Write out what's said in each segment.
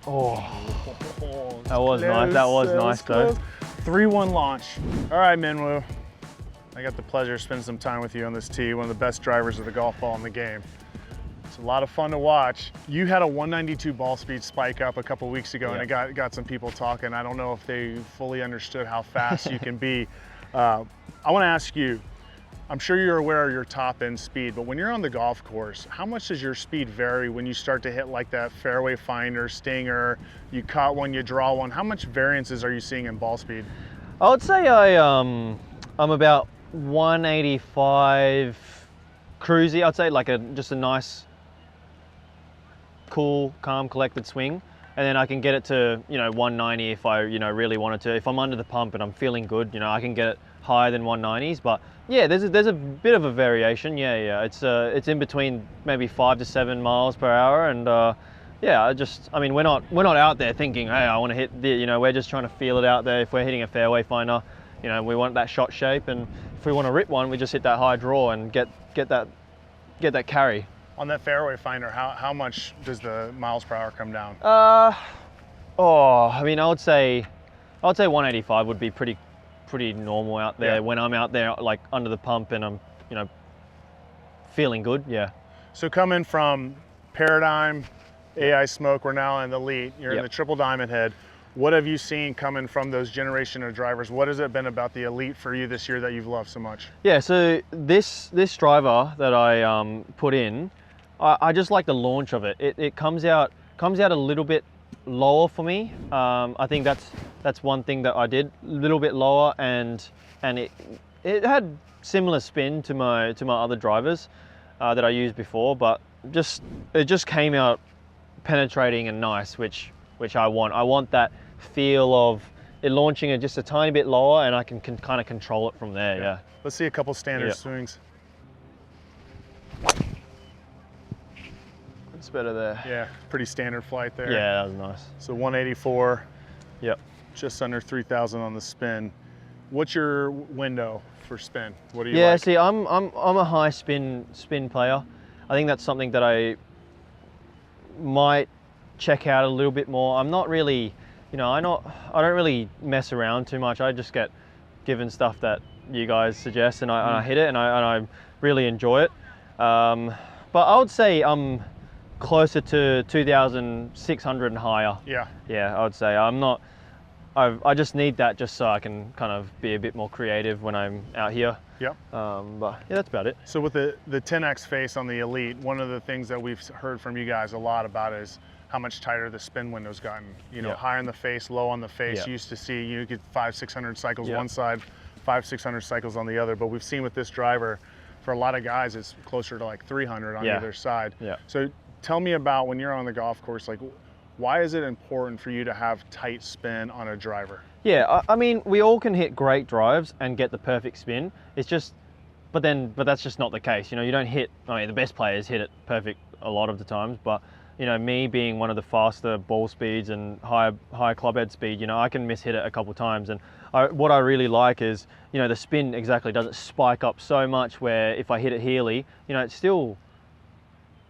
Oh, That was nice. That was nice though. 3-1 launch. All right, Minwoo. I got the pleasure of spending some time with you on this tee, one of the best drivers of the golf ball in the game. It's a lot of fun to watch. You had a 192 ball speed spike up a couple weeks ago, and it got some people talking. I don't know if they fully understood how fast you can be. I want to ask you, I'm sure you're aware of your top end speed, but when you're on the golf course, how much does your speed vary when you start to hit like that fairway finder, stinger, you caught one, you draw one? How much variances are you seeing in ball speed? I would say I'm about 185 cruisy. I'd say like just a nice, cool, calm, collected swing, and then I can get it to 190 if I really wanted to. If I'm under the pump and I'm feeling good, I can get it higher than 190s. But yeah, there's a bit of a variation. Yeah, it's in between maybe 5 to 7 miles per hour, and yeah, I mean we're not out there thinking, hey, I want to hit the, we're just trying to feel it out there. If we're hitting a fairway finder, we want that shot shape, and if we want to rip one, we just hit that high draw and get that carry. On that fairway finder, how much does the miles per hour come down? I mean, I would say 185 would be pretty normal out there when I'm out there like under the pump and I'm feeling good. Yeah. So coming from Paradigm, AI Smoke, we're now in the Elyte. You're in the Triple Diamond Head. What have you seen coming from those generation of drivers? What has it been about the Elyte for you this year that you've loved so much? Yeah, so this driver that I put in, I just like the launch of it. It comes out a little bit lower for me. I think that's one thing that I did, a little bit lower, and it had similar spin to my other drivers that I used before, but it just came out penetrating and nice, which I want. I want that feel of it launching it just a tiny bit lower, and I can kind of control it from there. Yeah. Let's see a couple standard swings. It's better there. Yeah, pretty standard flight there. Yeah, that was nice. So 184. Yep. Just under 3,000 on the spin. What's your window for spin? What do you like? like? See, I'm a high spin player. I think that's something that I might check out a little bit more. I'm not really, I don't really mess around too much. I just get given stuff that you guys suggest, and I hit it, and I really enjoy it. But I would say I'm closer to 2,600 and higher. Yeah, I would say I just need that just so I can kind of be a bit more creative when I'm out here. Yep. But yeah, that's about it. So with the 10X face on the Elyte, one of the things that we've heard from you guys a lot about is how much tighter the spin window's gotten. High on the face, low on the face. You used to see you get 500-600 cycles one side, 500-600 cycles on the other. But we've seen with this driver, for a lot of guys, it's closer to like 300 on either side. Yeah. So tell me about when you're on the golf course, like why is it important for you to have tight spin on a driver? Yeah, I mean, we all can hit great drives and get the perfect spin. It's just, but that's just not the case. You don't hit, the best players hit it perfect a lot of the times, but me being one of the faster ball speeds and high club head speed, I can miss hit it a couple times. And what I really like is, the spin exactly doesn't spike up so much where if I hit it heely, it's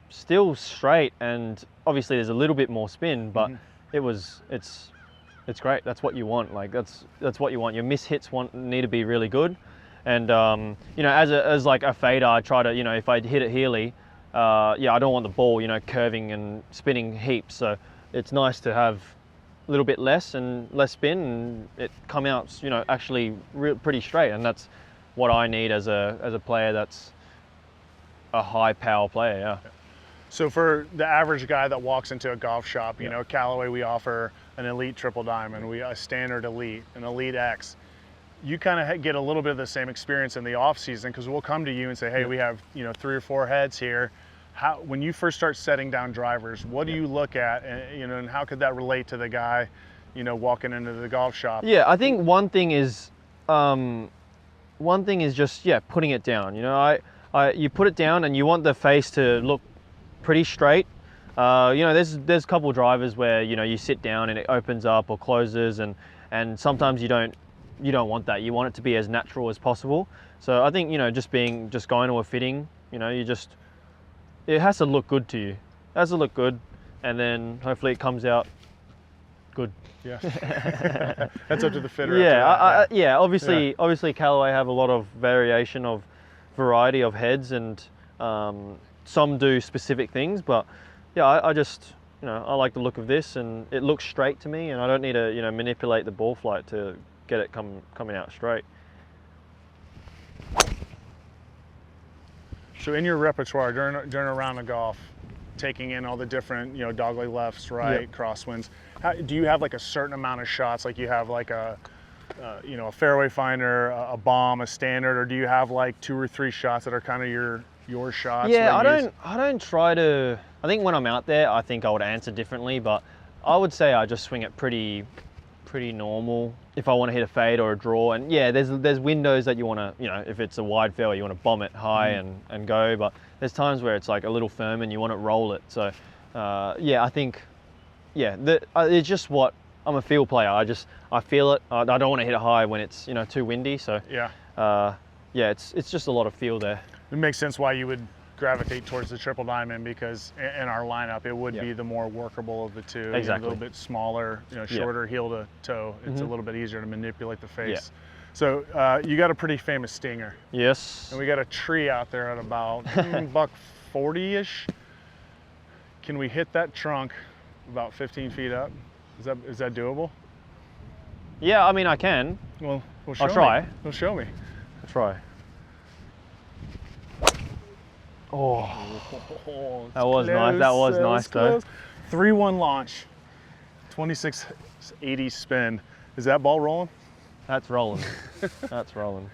still straight, and obviously there's a little bit more spin, but it's great. That's what you want. Like that's what you want. Your miss hits need to be really good, and as like a fader, I try to if I hit it heely, I don't want the ball curving and spinning heaps. So it's nice to have a little bit less spin, and it come out actually pretty straight, and that's what I need as a player that's a high power player. Yeah. So for the average guy that walks into a golf shop, Callaway, we offer an Elyte Triple Diamond, a standard Elyte, an Elyte X. You kind of get a little bit of the same experience in the off season, because we'll come to you and say, hey, we have 3 or 4 heads here. When you first start setting down drivers, what do you look at, and how could that relate to the guy, walking into the golf shop? Yeah, I think one thing is just putting it down. You put it down and you want the face to look pretty straight. There's a couple drivers where you sit down and it opens up or closes, and sometimes you don't want that. You want it to be as natural as possible. So I think just going to a fitting, it has to look good to you. It has to look good, and then hopefully it comes out good. Yeah. That's up to the fitter. Yeah, yeah. Obviously, Callaway have a lot of variation of variety of heads, and some do specific things. But yeah, I just, I like the look of this, and it looks straight to me, and I don't need to, manipulate the ball flight to get it coming out straight. So in your repertoire during a round of golf, taking in all the different, dogleg lefts, right, crosswinds, do you have like a certain amount of shots? Like you have like a fairway finder, a bomb, a standard, or do you have like 2 or 3 shots that are kind of your shots? Yeah, I don't try to. I think when I'm out there, I think I would answer differently, but I would say I just swing it pretty normal if I want to hit a fade or a draw. And yeah, there's windows that you want to, if it's a wide fairway, you want to bomb it high and go, but there's times where it's like a little firm and you want to roll it. So yeah, I think, it's just what, I'm a feel player. I feel it. I don't want to hit it high when it's, too windy. So yeah, it's just a lot of feel there. It makes sense why you would gravitate towards the triple diamond, because in our lineup it would be the more workable of the two. Exactly. A little bit smaller, shorter heel to toe. It's a little bit easier to manipulate the face. So you got a pretty famous stinger. Yes. And we got a tree out there at about $140-ish. Can we hit that trunk about 15 feet up? Is that doable? Yeah, I mean, I can. Well, I'll try. Well, show me. I'll try. Oh, that was nice. That was nice though. 3-1 launch, 2680 spin. Is that ball rolling? That's rolling. That's rolling.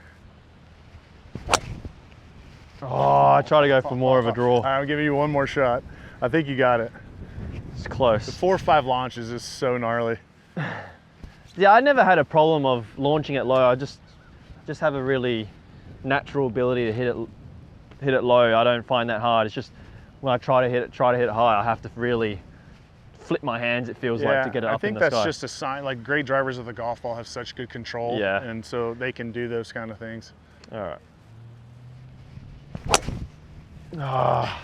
Oh, I try to go for more of a draw. I'll give you one more shot. I think you got it. It's close. The 4 or 5 launches is so gnarly. Yeah, I never had a problem of launching it low. I just have a really natural ability to hit it low. I don't find that hard. It's just when I try to hit it high, I have to really flip my hands, it feels like, to get it up in the sky. I think that's just a sign. Like, great drivers of the golf ball have such good control, and so they can do those kind of things. All right. Oh.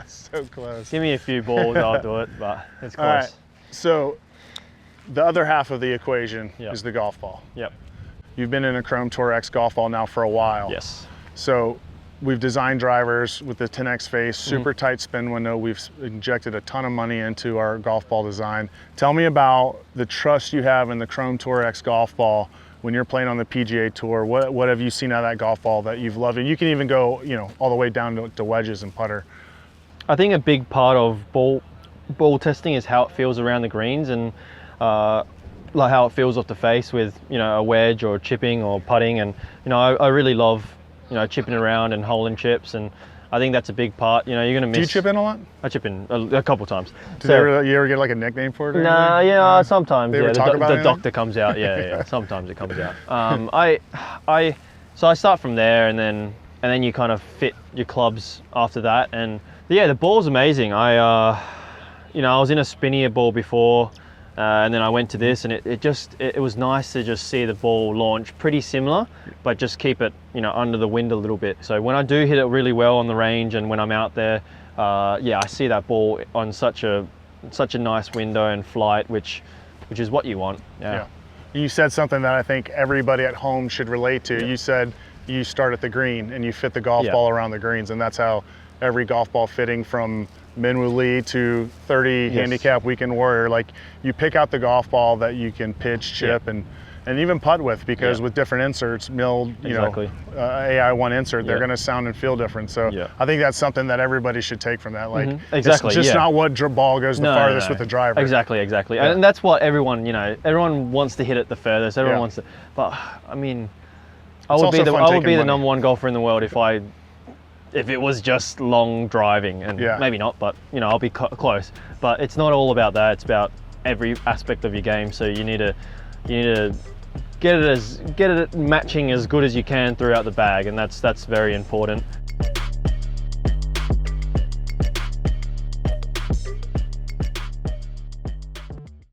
So close. Give me a few balls, I'll do it, but it's close. All right. So the other half of the equation is the golf ball. Yep. You've been in a Chrome Tour X golf ball now for a while. Yes. So we've designed drivers with the 10X face, super tight spin window. We've injected a ton of money into our golf ball design. Tell me about the trust you have in the Chrome Tour X golf ball when you're playing on the PGA Tour. What have you seen out of that golf ball that you've loved? And you can even go, all the way down to wedges and putter. I think a big part of ball testing is how it feels around the greens, and like how it feels off the face with, a wedge or chipping or putting. And, I really love, chipping around and holing chips, and I think that's a big part. You're going to miss. Do you chip in a lot? I chip in a couple times. You ever get like a nickname for it? Nah, sometimes. They ever talk about the doctor comes out. Yeah. Sometimes it comes out. So I start from there, and then you kind of fit your clubs after that. And yeah, the ball's amazing. I was in a spinnier ball before, and then I went to this, and it was nice to just see the ball launch pretty similar, but just keep it, under the wind a little bit. So when I do hit it really well on the range, and when I'm out there, I see that ball on such a nice window and flight, which is what you want. Yeah. You said something that I think everybody at home should relate to. You said you start at the green and you fit the golf ball around the greens, and that's how every golf ball fitting from Minwoo Lee to 30 handicap weekend warrior, like, you pick out the golf ball that you can pitch, chip, and even putt with, because with different inserts, milled, AI1 insert, they're going to sound and feel different. So I think that's something that everybody should take from that. Like, it's just not what ball goes the farthest with the driver. Exactly. And that's what everyone, everyone wants to hit it the furthest. Everyone wants to, but I mean, I would be the #1 golfer in the world if it was just long driving, and maybe not, but I'll be close. But it's not all about that. It's about every aspect of your game. So you need to get it matching as good as you can throughout the bag, and that's very important.